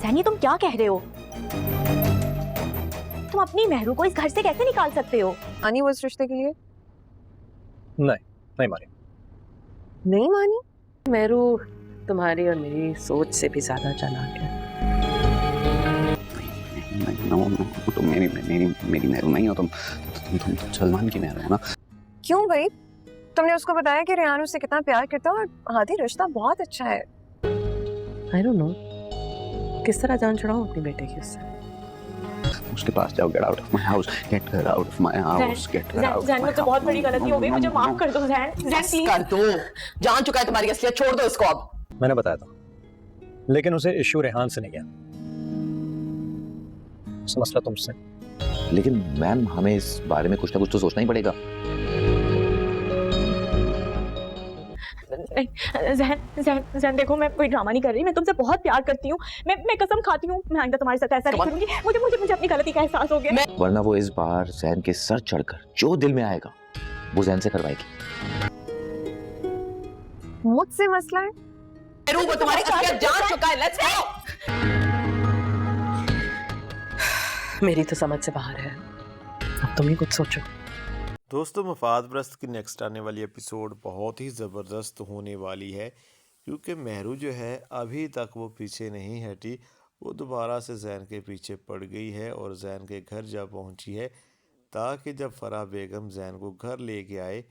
सैनी तुम क्या कह रहे हो? तुम अपनी महरू को इस घर से कैसे निकाल सकते हो? आनी वो इस रिश्ते के लिए? नहीं मानी। नहीं मानी? मेरू तुम्हारी और मेरी सोच से भी ज्यादा चालाक है। तुम मेरी मेहरू नहीं हो, तुम सलमान की मेहरू हो ना। क्यों भाई? तुमने उसको बताया कि रेहान उससे कितना प्यार करता है और हादी रिश्ता बहुत अच्छा है। I don't know, किस तरह जान छुड़ाऊं अपने बेटे की उससे? उसके पास जाओ, get out of my house, get her out of my house, get her out of my house। मुझे बहुत बड़ी गलती हो गई, मुझे माफ कर दो जैन प्लीज। कर दो, जान चुका है तुम्हारी असलियत, छोड़ दो इसको अब। मैंने बताया था, लेकिन उसे इश्यू रेहान से नहीं गया, उसका मसला तुमसे। लेकिन मैम, हमें इस बारे में कुछ ना कुछ तो सोचना ही पड़ेगा। जैन देखो, मैं कोई ड्रामा नहीं कर रही, मैं तुमसे बहुत प्यार करती हूँ, मैं कसम खाती हूँ मैं आइंदा तुम्हारे साथ ऐसा नहीं करूंगी। मुझे अपनी गलती का एहसास हो गया। वरना वो इस बार जैन के सर चढ़कर जो दिल में आएगा वो जैन से करवाएगी। मुझसे मसला है? वो तुम्हारी असलियत जान चुका है। Let's go. मेरी तो समझ से बाहर है, अब तुम ही कुछ सोचो। दोस्तों, मफाद परस्त की नेक्स्ट आने वाली एपिसोड बहुत ही ज़बरदस्त होने वाली है, क्योंकि महरू जो है अभी तक वो पीछे नहीं हटी। वो दोबारा से जैन के पीछे पड़ गई है और जैन के घर जा पहुंची है, ताकि जब फराह बेगम जैन को घर लेके आए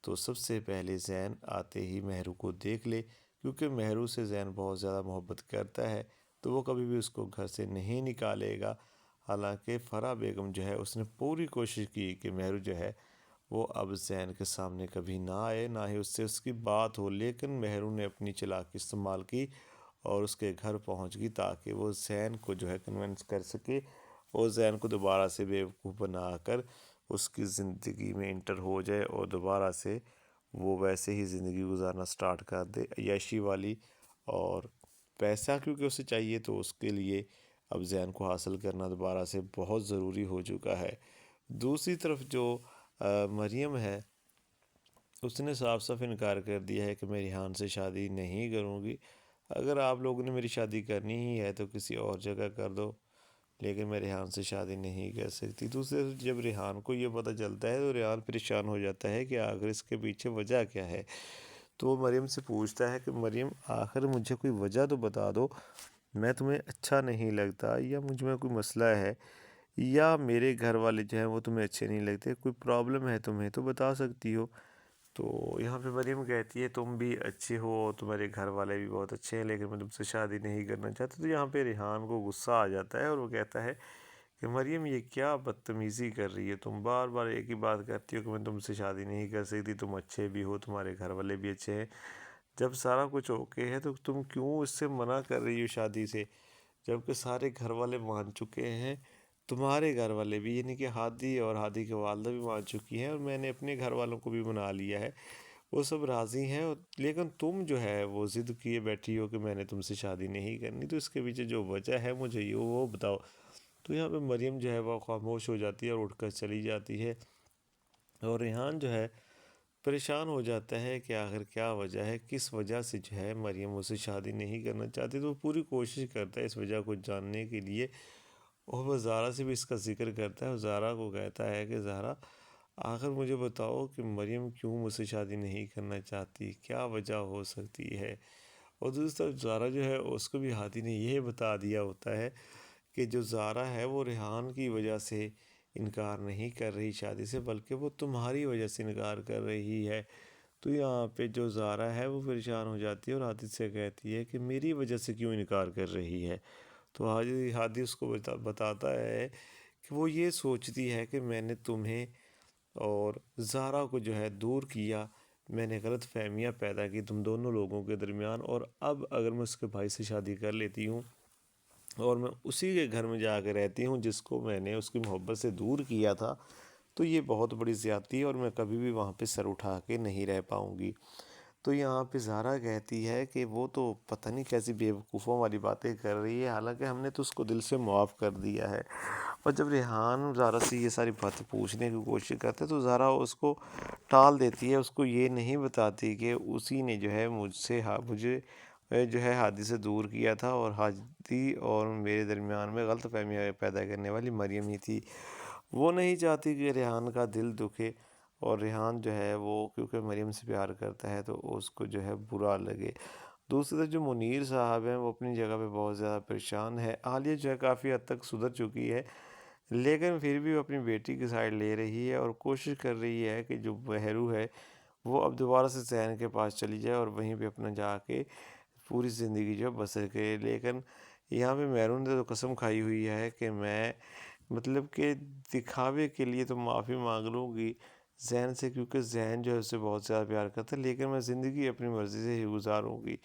तो सबसे पहले जैन आते ही महरू को देख ले, क्योंकि महरू से जैन बहुत ज़्यादा मोहब्बत करता है, तो वो कभी भी उसको घर से नहीं निकालेगा। हालांकि फराह बेगम जो है उसने पूरी कोशिश की कि महरू जो है वो अब जैन के सामने कभी ना आए, ना ही उससे उसकी बात हो, लेकिन महरू ने अपनी चालाकी इस्तेमाल की और उसके घर पहुंच गई, ताकि वो जैन को जो है कन्विंस कर सके और जैन को दोबारा से बेवकूफ़ बनाकर उसकी ज़िंदगी में इंटर हो जाए और दोबारा से वो वैसे ही ज़िंदगी गुजारना स्टार्ट कर दे, अय्याशी वाली। और पैसा क्योंकि उसे चाहिए, तो उसके लिए अब जैन को हासिल करना दोबारा से बहुत ज़रूरी हो चुका है। दूसरी तरफ जो मरियम है, उसने साफ साफ इनकार कर दिया है कि मैं रेहान से शादी नहीं करूँगी। अगर आप लोगों ने मेरी शादी करनी ही है तो किसी और जगह कर दो, लेकिन मैं रेहान से शादी नहीं कर सकती। दूसरे जब रेहान को ये पता चलता है तो रेहान परेशान हो जाता है कि आखिर इसके पीछे वजह क्या है। तो वो मरियम से पूछता है कि मरियम, आखिर मुझे कोई वजह तो बता दो, मैं तुम्हें अच्छा नहीं लगता या मुझ में कोई मसला है या मेरे घर वाले जो हैं वो तुम्हें अच्छे नहीं लगते, कोई प्रॉब्लम है तुम्हें तो बता सकती हो। तो यहाँ पे मरियम कहती है तुम भी अच्छे हो, तुम्हारे घर वाले भी बहुत अच्छे हैं, लेकिन मैं तुमसे शादी नहीं करना चाहती। तो यहाँ पे रेहान को गुस्सा आ जाता है और वो कहता है कि मरियम ये क्या बदतमीज़ी कर रही है, तुम बार बार एक ही बात करती हो कि मैं तुमसे शादी नहीं कर सकती, तुम अच्छे भी हो, तुम्हारे घर वाले भी अच्छे हैं, जब सारा कुछ ओके है तो तुम क्यों इससे मना कर रही हो शादी से, जबकि सारे घर वाले मान चुके हैं, तुम्हारे घर वाले भी, यानी कि हादी और हादी की वालदा भी मान चुकी हैं और मैंने अपने घर वालों को भी मना लिया है, वो सब राज़ी हैं, लेकिन तुम जो है वो ज़िद किए बैठी हो कि मैंने तुमसे शादी नहीं करनी, तो इसके पीछे जो वजह है मुझे ये वो बताओ। तो यहाँ पे मरियम जो है वो खामोश हो जाती है और उठकर चली जाती है और रेहान जो है परेशान हो जाता है कि आखिर क्या वजह है, किस वजह से जो है मरियम उससे शादी नहीं करना चाहती। तो वो पूरी कोशिश करता है इस वजह को जानने के लिए और वह ज़ारा से भी इसका जिक्र करता है और ज़ारा को कहता है कि ज़ारा, आखिर मुझे बताओ कि मरियम क्यों मुझसे शादी नहीं करना चाहती, क्या वजह हो सकती है। और दूसरी तरफ ज़ारा जो है उसको भी हादी ने यह बता दिया होता है कि जो ज़ारा है वो रेहान की वजह से इनकार नहीं कर रही शादी से, बल्कि वो तुम्हारी वजह से इनकार कर रही है। तो यहाँ पे जो ज़ारा है वो परेशान हो जाती है और हादी से कहती है कि मेरी वजह से क्यों इनकार कर रही है। तो हादी उसको बताता है कि वो ये सोचती है कि मैंने तुम्हें और ज़ारा को जो है दूर किया, मैंने गलत फहमियाँ पैदा की तुम दोनों लोगों के दरमियान, और अब अगर मैं उसके भाई से शादी कर लेती हूँ और मैं उसी के घर में जाकर रहती हूँ जिसको मैंने उसकी मोहब्बत से दूर किया था, तो ये बहुत बड़ी ज़्यादती है और मैं कभी भी वहाँ पे सर उठा के नहीं रह पाऊँगी। तो यहाँ पे ज़ारा कहती है कि वो तो पता नहीं कैसी बेवकूफ़ों वाली बातें कर रही है, हालांकि हमने तो उसको दिल से माफ़ कर दिया है। और जब रेहान ज़ारा से ये सारी बातें पूछने की कोशिश करता है तो ज़ारा उसको टाल देती है, उसको ये नहीं बताती कि उसी ने जो है मुझे جو ہے ہادی سے دور کیا تھا، اور ہادی اور میرے درمیان میں غلط فہمیاں پیدا کرنے والی مریم ہی تھی۔ وہ نہیں چاہتی کہ ریحان کا دل دکھے، اور ریحان جو ہے وہ کیونکہ مریم سے پیار کرتا ہے تو اس کو جو ہے برا لگے۔ دوسری طرف جو منیر صاحب ہیں وہ اپنی جگہ پہ بہت زیادہ پریشان ہے۔ عالیہ جو ہے کافی حد تک سدھر چکی ہے، لیکن پھر بھی وہ اپنی بیٹی کی سائڈ لے رہی ہے اور کوشش کر رہی ہے کہ جو مہرو ہے وہ اب دوبارہ سے زین کے پاس چلی جائے اور وہیں پہ اپنا جا کے پوری زندگی جو ہے بسر کرے۔ لیکن یہاں پہ مہرو نے تو قسم کھائی ہوئی ہے کہ میں مطلب کہ دکھاوے کے لیے تو معافی مانگ لوں گی زین سے، کیونکہ زین جو ہے اس سے بہت زیادہ پیار کرتا ہے، لیکن میں زندگی اپنی مرضی سے ہی گزاروں گی۔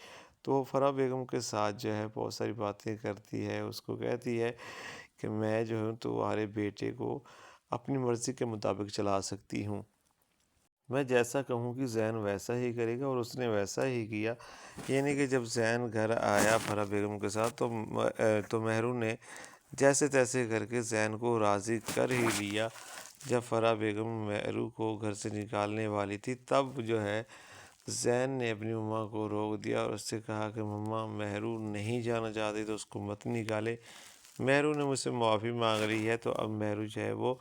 تو وہ فرح بیگم کے ساتھ جو ہے بہت ساری باتیں کرتی ہے، اس کو کہتی ہے کہ میں جو ہوں تمہارے بیٹے کو اپنی مرضی کے مطابق چلا سکتی ہوں، میں جیسا کہوں کہ زین ویسا ہی کرے گا، اور اس نے ویسا ہی کیا۔ یعنی کہ جب زین گھر آیا فرح بیگم کے ساتھ تو مہرو نے جیسے تیسے کر کے زین کو راضی کر ہی لیا۔ جب فرح بیگم مہرو کو گھر سے نکالنے والی تھی تب جو ہے زین نے اپنی مما کو روک دیا اور اس سے کہا کہ مما مہرو نہیں جانا چاہتی تو اس کو مت نکالے، مہرو نے مجھ سے معافی مانگ لی ہے، تو اب مہرو جو ہے وہ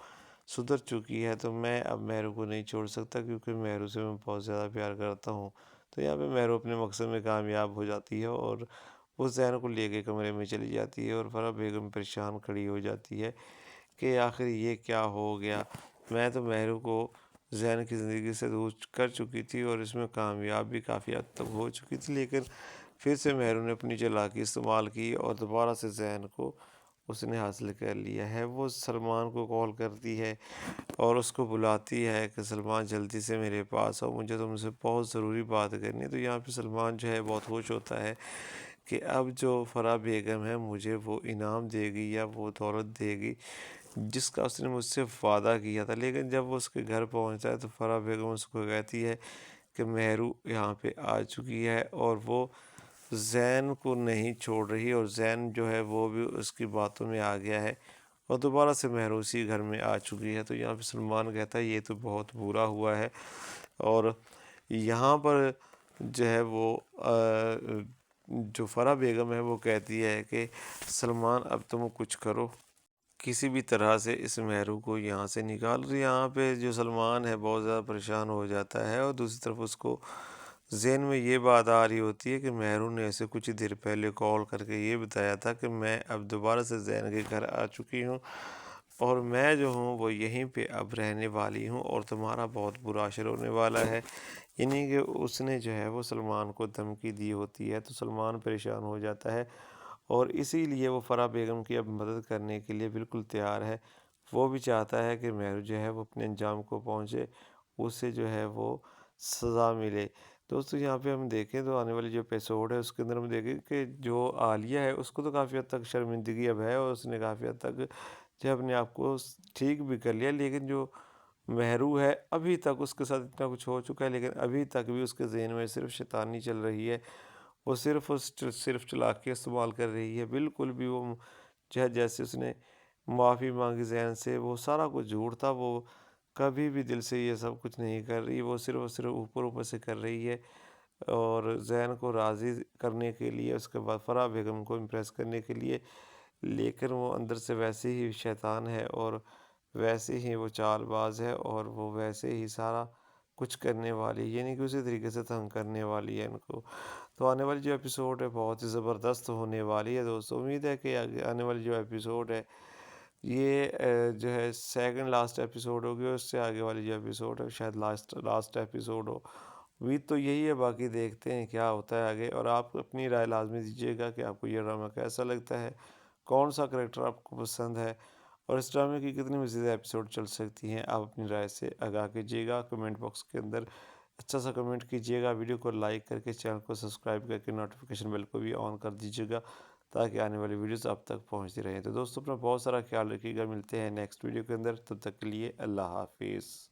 سدھر چکی ہے، تو میں اب مہرو کو نہیں چھوڑ سکتا کیونکہ مہرو سے میں بہت زیادہ پیار کرتا ہوں۔ تو یہاں پہ مہرو اپنے مقصد میں کامیاب ہو جاتی ہے اور وہ زین کو لے کے کمرے میں چلی جاتی ہے، اور فرح بیگم پریشان کھڑی ہو جاتی ہے کہ آخر یہ کیا ہو گیا، میں تو مہرو کو زین کی زندگی سے دور کر چکی تھی اور اس میں کامیاب بھی کافی حد تک ہو چکی تھی، لیکن پھر سے مہرو نے اپنی چالاکی استعمال کی اور دوبارہ سے زین کو اس نے حاصل کر لیا ہے۔ وہ سلمان کو کال کرتی ہے اور اس کو بلاتی ہے کہ سلمان جلدی سے میرے پاس آؤ، مجھے تم سے بہت ضروری بات کرنی ہے۔ تو یہاں پہ سلمان جو ہے بہت خوش ہوتا ہے کہ اب جو فرح بیگم ہے مجھے وہ انعام دے گی یا وہ دولت دے گی جس کا اس نے مجھ سے وعدہ کیا تھا۔ لیکن جب وہ اس کے گھر پہنچتا ہے تو فرح بیگم اس کو کہتی ہے کہ مہرو یہاں پہ آ چکی ہے اور وہ زین کو نہیں چھوڑ رہی، اور زین جو ہے وہ بھی اس کی باتوں میں آ گیا ہے اور دوبارہ سے مہرو اسی گھر میں آ چکی ہے۔ تو یہاں پہ سلمان کہتا ہے یہ تو بہت برا ہوا ہے، اور یہاں پر جو ہے وہ جو فرح بیگم ہے وہ کہتی ہے کہ سلمان اب تم کچھ کرو، کسی بھی طرح سے اس مہرو کو یہاں سے نکال۔ تو یہاں پہ جو سلمان ہے بہت زیادہ پریشان ہو جاتا ہے، اور دوسری طرف اس کو ذہن میں یہ بات آ رہی ہوتی ہے کہ مہرو نے اسے کچھ دیر پہلے کال کر کے یہ بتایا تھا کہ میں اب دوبارہ سے زین کے گھر آ چکی ہوں اور میں جو ہوں وہ یہیں پہ اب رہنے والی ہوں اور تمہارا بہت برا عشر ہونے والا ہے۔ یعنی کہ اس نے جو ہے وہ سلمان کو دھمکی دی ہوتی ہے، تو سلمان پریشان ہو جاتا ہے اور اسی لیے وہ فرح بیگم کی اب مدد کرنے کے لیے بالکل تیار ہے۔ وہ بھی چاہتا ہے کہ مہرو جو ہے وہ اپنے انجام کو پہنچے، اسے جو ہے وہ سزا ملے۔ دوستو یہاں پہ ہم دیکھیں تو آنے والی جو ایپیسوڈ ہے اس کے اندر ہم دیکھیں کہ جو عالیہ ہے اس کو تو کافی حد تک شرمندگی اب ہے اور اس نے کافی حد تک جو اپنے آپ کو ٹھیک بھی کر لیا، لیکن جو مہرو ہے ابھی تک اس کے ساتھ اتنا کچھ ہو چکا ہے لیکن ابھی تک بھی اس کے ذہن میں صرف شیطانی چل رہی ہے، وہ صرف چلاکی استعمال کر رہی ہے، بالکل بھی وہ جو ہے جیسے اس نے معافی مانگی زین سے وہ سارا کچھ جھوٹ تھا، وہ کبھی بھی دل سے یہ سب کچھ نہیں کر رہی، وہ صرف اوپر اوپر سے کر رہی ہے اور زین کو راضی کرنے کے لیے، اس کے بعد فرح بیگم کو امپریس کرنے کے لیے، لیکن وہ اندر سے ویسے ہی شیطان ہے اور ویسے ہی وہ چال باز ہے اور وہ ویسے ہی سارا کچھ کرنے والی ہے، یعنی کہ اسی طریقے سے تنگ کرنے والی ہے ان کو۔ تو آنے والی جو ایپیسوڈ ہے بہت ہی زبردست ہونے والی ہے دوستو، امید ہے کہ آنے والی جو ایپیسوڈ ہے یہ جو ہے سیکنڈ لاسٹ ایپیسوڈ ہوگی اور اس سے آگے والی جو ایپیسوڈ ہے شاید لاسٹ ایپیسوڈ ہو، امید تو یہی ہے، باقی دیکھتے ہیں کیا ہوتا ہے آگے۔ اور آپ اپنی رائے لازمی دیجیے گا کہ آپ کو یہ ڈرامہ کیسا لگتا ہے، کون سا کریکٹر آپ کو پسند ہے اور اس ڈرامے کی کتنی مزید ایپیسوڈ چل سکتی ہیں، آپ اپنی رائے سے آگاہ کیجیے گا کمنٹ باکس کے اندر، اچھا سا کمنٹ کیجیے گا، ویڈیو کو لائک کر کے چینل کو سبسکرائب کر کے نوٹیفیکیشن بیل کو بھی آن کر دیجیے گا تاکہ آنے والی ویڈیوز آپ تک پہنچتی رہیں۔ تو دوستو اپنا بہت سارا خیال رکھیے گا، ملتے ہیں نیکسٹ ویڈیو کے اندر، تب تک کے لیے اللہ حافظ۔